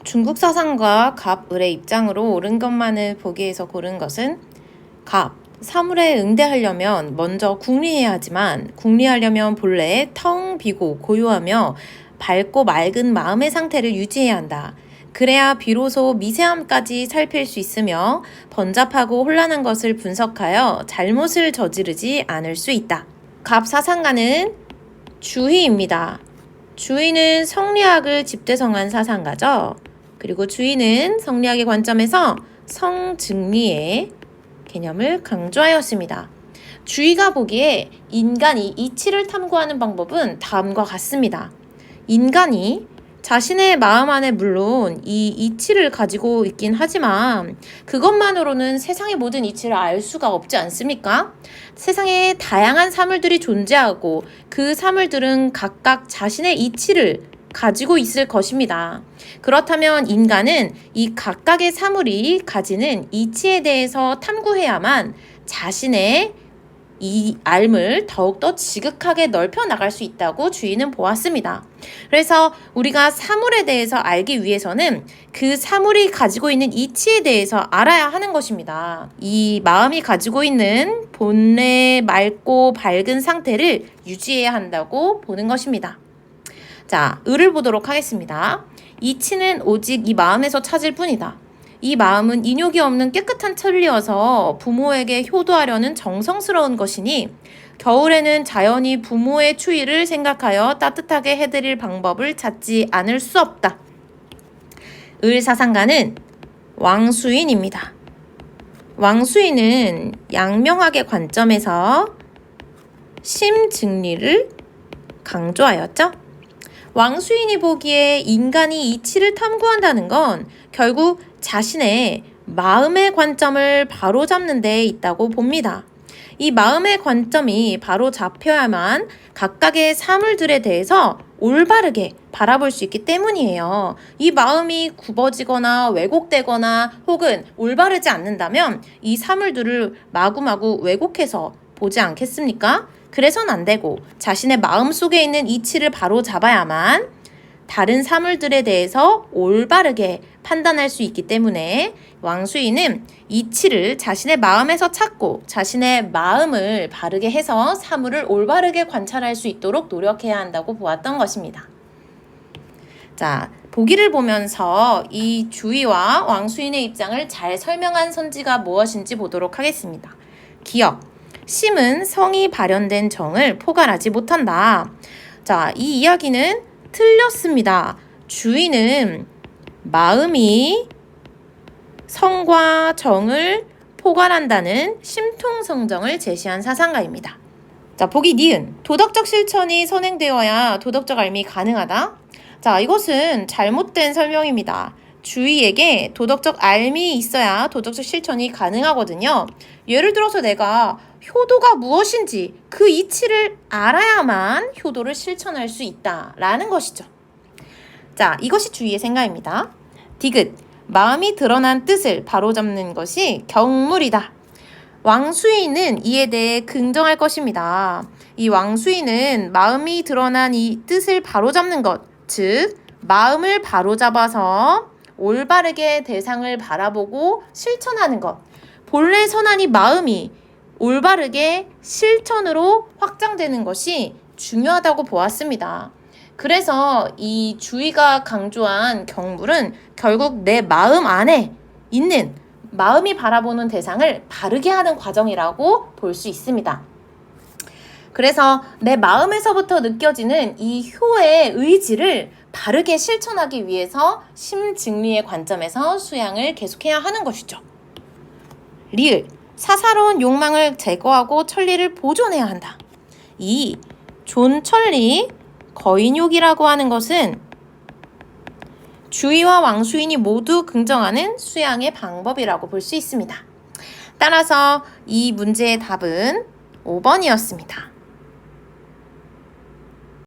중국 사상가 갑을의 입장으로 옳은 것만을 보기에서 고른 것은 갑, 사물에 응대하려면 먼저 궁리해야 하지만 궁리하려면 본래 텅 비고 고요하며 밝고 맑은 마음의 상태를 유지해야 한다. 그래야 비로소 미세함까지 살필 수 있으며 번잡하고 혼란한 것을 분석하여 잘못을 저지르지 않을 수 있다. 갑 사상가는 주희입니다. 주희는 성리학을 집대성한 사상가죠. 그리고 주희는 성리학의 관점에서 성증리의 개념을 강조하였습니다. 주희가 보기에 인간이 이치를 탐구하는 방법은 다음과 같습니다. 인간이 자신의 마음 안에 물론 이 이치를 가지고 있긴 하지만 그것만으로는 세상의 모든 이치를 알 수가 없지 않습니까? 세상에 다양한 사물들이 존재하고 그 사물들은 각각 자신의 이치를 가지고 있을 것입니다. 그렇다면 인간은 이 각각의 사물이 가지는 이치에 대해서 탐구해야만 자신의 이 알을 더욱더 지극하게 넓혀 나갈 수 있다고 주의는 보았습니다. 그래서 우리가 사물에 대해서 알기 위해서는 그 사물이 가지고 있는 이치에 대해서 알아야 하는 것입니다. 이 마음이 가지고 있는 본래 맑고 밝은 상태를 유지해야 한다고 보는 것입니다. 자, 을을 보도록 하겠습니다. 이치는 오직 이 마음에서 찾을 뿐이다. 이 마음은 인욕이 없는 깨끗한 천리여서 부모에게 효도하려는 정성스러운 것이니 겨울에는 자연히 부모의 추위를 생각하여 따뜻하게 해드릴 방법을 찾지 않을 수 없다. 을 사상가는 왕수인입니다. 왕수인은 양명학의 관점에서 심증리를 강조하였죠. 왕수인이 보기에 인간이 이치를 탐구한다는 건 결국 자신의 마음의 관점을 바로잡는 데 있다고 봅니다. 이 마음의 관점이 바로 잡혀야만 각각의 사물들에 대해서 올바르게 바라볼 수 있기 때문이에요. 이 마음이 굽어지거나 왜곡되거나 혹은 올바르지 않는다면 이 사물들을 마구마구 왜곡해서 보지 않겠습니까? 그래서는 안 되고 자신의 마음속에 있는 이치를 바로 잡아야만 다른 사물들에 대해서 올바르게 판단할 수 있기 때문에 왕수인은 이치를 자신의 마음에서 찾고 자신의 마음을 바르게 해서 사물을 올바르게 관찰할 수 있도록 노력해야 한다고 보았던 것입니다. 자, 보기를 보면서 이 주의와 왕수인의 입장을 잘 설명한 선지가 무엇인지 보도록 하겠습니다. 기억. 심은 성이 발현된 정을 포괄하지 못한다. 자, 이 이야기는 틀렸습니다. 주의는 마음이 성과 정을 포괄한다는 심통성정을 제시한 사상가입니다. 자, 보기 니은. 도덕적 실천이 선행되어야 도덕적 알미 가능하다. 자, 이것은 잘못된 설명입니다. 주의에게 도덕적 알미 있어야 도덕적 실천이 가능하거든요. 예를 들어서 내가 효도가 무엇인지 그 이치를 알아야만 효도를 실천할 수 있다라는 것이죠. 자, 이것이 주의의 생각입니다. 디귿, 마음이 드러난 뜻을 바로잡는 것이 경물이다. 왕수인은 이에 대해 긍정할 것입니다. 이 왕수인은 마음이 드러난 이 뜻을 바로잡는 것, 즉 마음을 바로잡아서 올바르게 대상을 바라보고 실천하는 것, 본래 선한이 마음이 올바르게 실천으로 확장되는 것이 중요하다고 보았습니다. 그래서 이 주의가 강조한 경물은 결국 내 마음 안에 있는 마음이 바라보는 대상을 바르게 하는 과정이라고 볼 수 있습니다. 그래서 내 마음에서부터 느껴지는 이 효의 의지를 바르게 실천하기 위해서 심증리의 관점에서 수양을 계속해야 하는 것이죠. 리을, 사사로운 욕망을 제거하고 천리를 보존해야 한다. 이 존천리 거인욕이라고 하는 것은 주의와 왕수인이 모두 긍정하는 수양의 방법이라고 볼 수 있습니다. 따라서 이 문제의 답은 5번이었습니다.